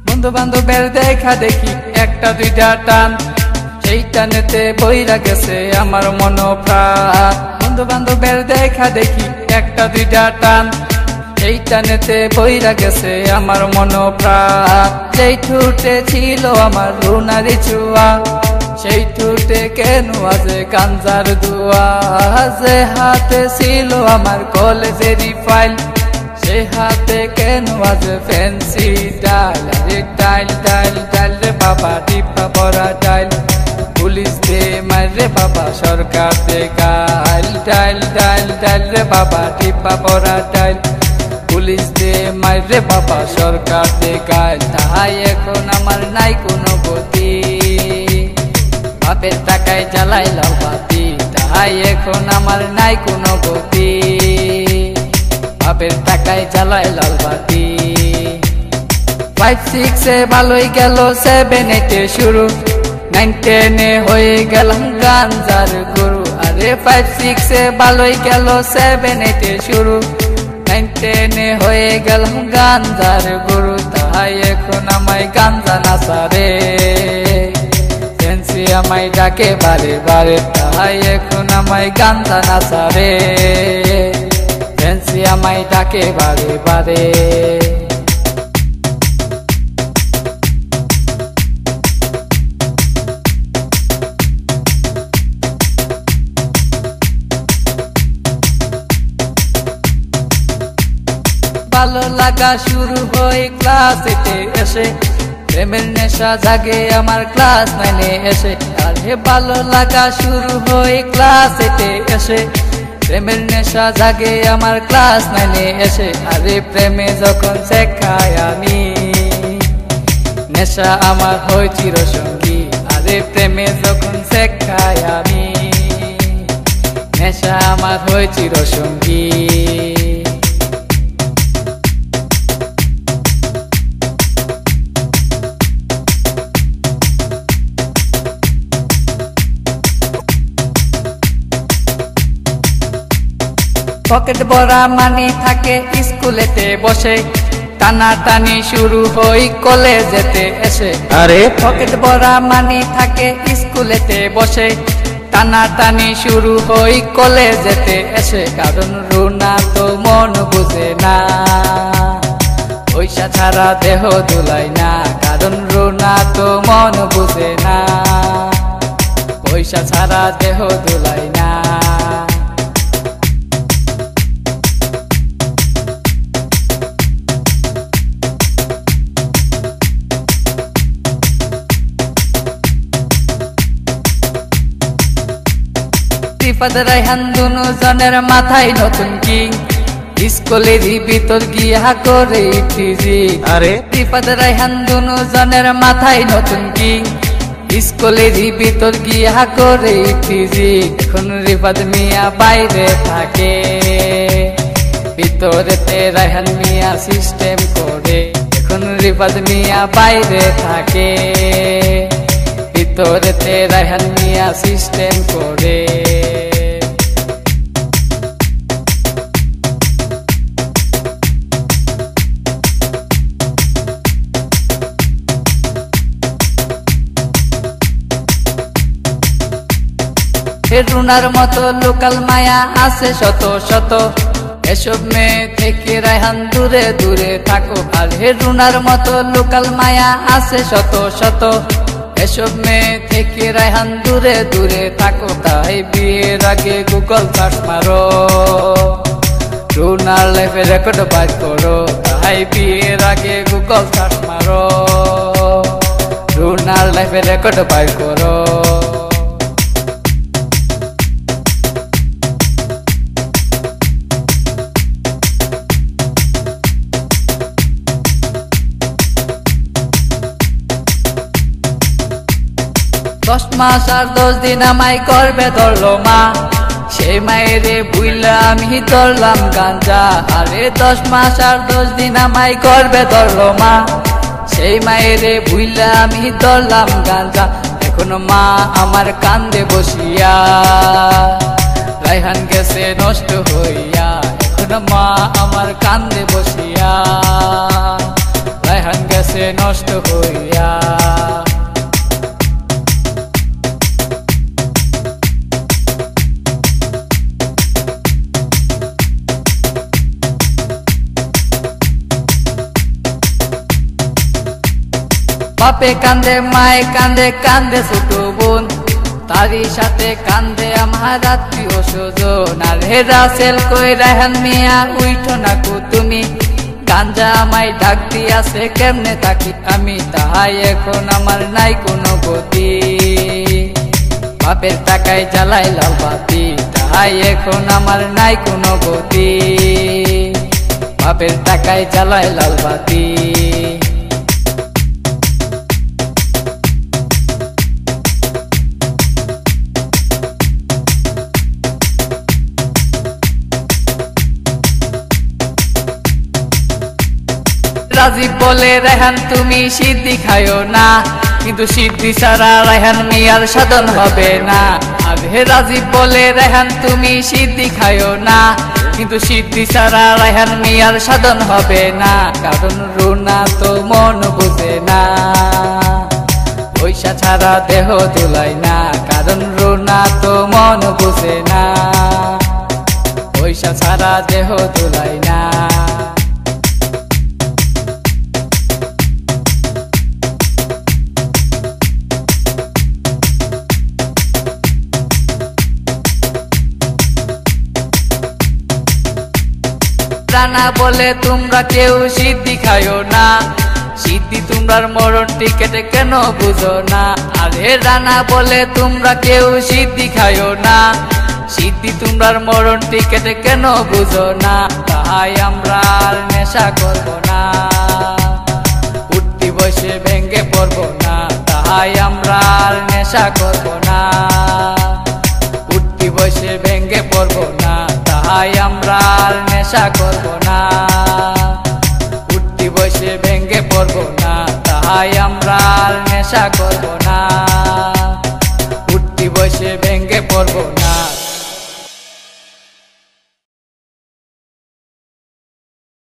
বন্ধু বান্ধবের দেখা দেখি একটা দুইটা টান, সেই টানেতে বইরা গেছে আমার মন প্রাণ। বন্ধু বান্ধবের দেখা দেখি একটা দুইটা টান, সেই টানেতে বইরা গেছে আমার মন প্রাণ। যেই ঠুটে ছিল আমার রুনারি চুয়া, সেই ঠুটে কেন আছে গাঞ্জার দুয়া। যে হাতে ছিল আমার কলেজেরই ফাইল, সে হাতে কেন আজ ফ্যান্সি ডাইল। আরে ডাইল ডাইল ডাইল রে বাবা, টিপা পরা ডাইল। পুলিশ দে মার রে বাবা, সরকার দে গাইল। ডাইল ডাইল ডাইল রে বাবা, টিপা পরা ডাইল। পুলিশ দে মার রে বাবা, সরকার দে গাইল। তাই এখন আমার নাই কোনো গতি, বাপের টাকায় জ্বালাই লাল বাতি। তাই এখন আমার নাই কোনো গতি, বাপের টাকায় জ্বালায় লাল বাতি। 5, 6 ভালোই গেল, 7, 8 শুরু, 9, 10 হয়ে গেলাম গাঞ্জার গুরু। আরে 5, 6 ভালোই গেল, 7, 8 শুরু, 9, 10 হয়ে গেলাম গাঞ্জার গুরু। তাই এখন আমায় গাঞ্জা নাচারে, ফ্যান্সি আমায় ডাকে বারে বারে। তাই এখন আমায় গাঞ্জা নাচারে, ফ্যান্সি আমায় ডাকে বারে বারে। ভালো লাগা শুরু হয় ক্লাস 8 এসে, প্রেমের নেশা জাগে আমার ক্লাস 9 এসে। আরে ভালো লাগা শুরু হয় ক্লাস 8 এসে, প্রেমের নেশা জাগে আমার ক্লাস 9 এসে। আরে প্রেমে যখন শেখাই আমি, নেশা আমার হয় চিরসঙ্গী। আরে প্রেমে যখন শেখাই আমি, নেশা আমার হয় চিরসঙ্গী। পকেট ভরা মানি থাকে স্কুলেতে বসে, টানা টানি শুরু হই কলেজেতে এসে। আরে পকেট ভরা মানি থাকে স্কুলেতে বসে, টানা টানি শুরু হই কলেজেতে এসে। কারণ রুনা তো মন বুঝে না, পয়সা ছাড়া দেহ দুলাই না। কারণ রুনা তো মন বুঝে না, পয়সা ছাড়া দেহ দুলাই না। রিফাত রায়হান দুনো জনের মাথায় নতুন কিং, স্কুলেরই ভিতর গিয়া করে টিজিং। আরে রিফাত রায়হান দুনো জনের মাথায় নতুন কিং, স্কুলেরই ভিতর গিয়া করে টিজিং। এখন রিফাত মিয়া বাইরে থাকে, ভিতরেতে রায়হান মিয়া সিস্টেম করে। এখন রিফাত মিয়া বাইরে থাকে, ভিতরেতে রায়হান মিয়া সিস্টেম করে। রুনার মতো লোকাল মায়া আছে শত শত, এসব মেয়ে থেকে রায়হান দূরে দূরে থাকো। আর রুনার মতো লোকাল মায়া আছে শত শত, এসব মেয়ে থেকে রায়হান দূরে দূরে থাকো। তাই বিয়ের আগে গুগল সার্চ মারো, রুনার লাইফে রেকর্ড বাইর করো। তাই বিয়ের আগে গুগল সার্চ মারো, রুনার লাইফে রেকর্ড বাইর করো। 10 মাস আর 10 দিন আমায় করবে ধরলো মা, সেই মায়েরে বুইলা আমি ধরলাম গাঞ্জা। আরে 10 মাস আর 10 দিন আমায় করবে ধরলো মা, সেই মায়েরে বুইলা আমি ধরলাম গাঞ্জা। এখনো মা আমার কান্দে বসিয়া, রায়হান গেছে নষ্ট হইয়া। এখনো মা আমার কান্দে বসিয়া, রায়হান গেছে নষ্ট হইয়া। বাপে কান্দে মায়ে কান্দে, কান্দে ছোট বোন, তারই সাথে কান্দে আমার আত্মীয় স্বজন। আর হে রাসেল কই রায়হান মিয়া উইঠো না কো তুমি, গাঞ্জা আমায় ডাক দিয়াছে কেমনে থাকি আমি, তাহাই এখন আমার নাই কোনো গতি। বাপের টাকায় জ্বালাই লাল বাতি, তাহাই এখন আমার নাই কোনো গতি। বাপের টাকায় জ্বালাই লাল বাতি। রাজীব বলে রায়হান তুমি সিদ্ধি খায়ো না, কিন্তু সিদ্ধি ছাড়া রায়হান মিয়ার সাধন হবে না। আর হে রাজীব বলে রায়হান তুমি সিদ্ধি খায়ো না, কিন্তু সিদ্ধি ছাড়া রায়হান মিয়ার সাধন হবে না। কারণ রুনা তো মন বুঝে না, পয়সা ছাড়া দেহ দুলাই না। কারণ রুনা তো মন বুঝে না, পয়সা ছাড়া দেহ দুলাই না। রানা বলে তোমরা কেউ সিদ্ধি খায়ো না, সিদ্ধি তোমরার মরণ টিকেটে কেন বুঝো না। আরে রানা বলে তোমরা কেউ সিদ্ধি খায়ো না, সিদ্ধি তোমরার মরণ টিকেটে কেন বুঝো না। তাই আমরা আর নেশা করবো না, উঠতি বসে ভেঙ্গে পড়বো না। তাই আমরা আর নেশা করবো না, উঠতি বসে ভেঙ্গে পড়বো না। তাই আমরা আর নেশা করবো না।